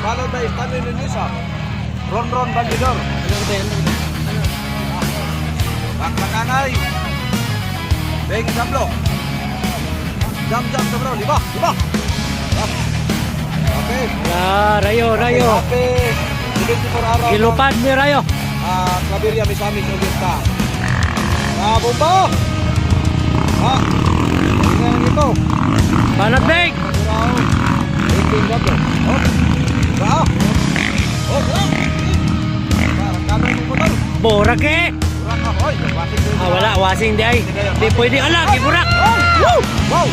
followed by Stanley Nunisa. Ron Ron Bandidor. Bakbakanay. Beng Sablo. Jam Sablo. Lima. Okay. Ya, Rayo. Happy 24 araw. Gilupad ni Rayo. Claveria Misamis Augusta. Bomba. Tingnan ito. Banat Beng. Beng Sablo. Borak eh. Wala, wasing di ay. Di pwede ala, giburak. Wow!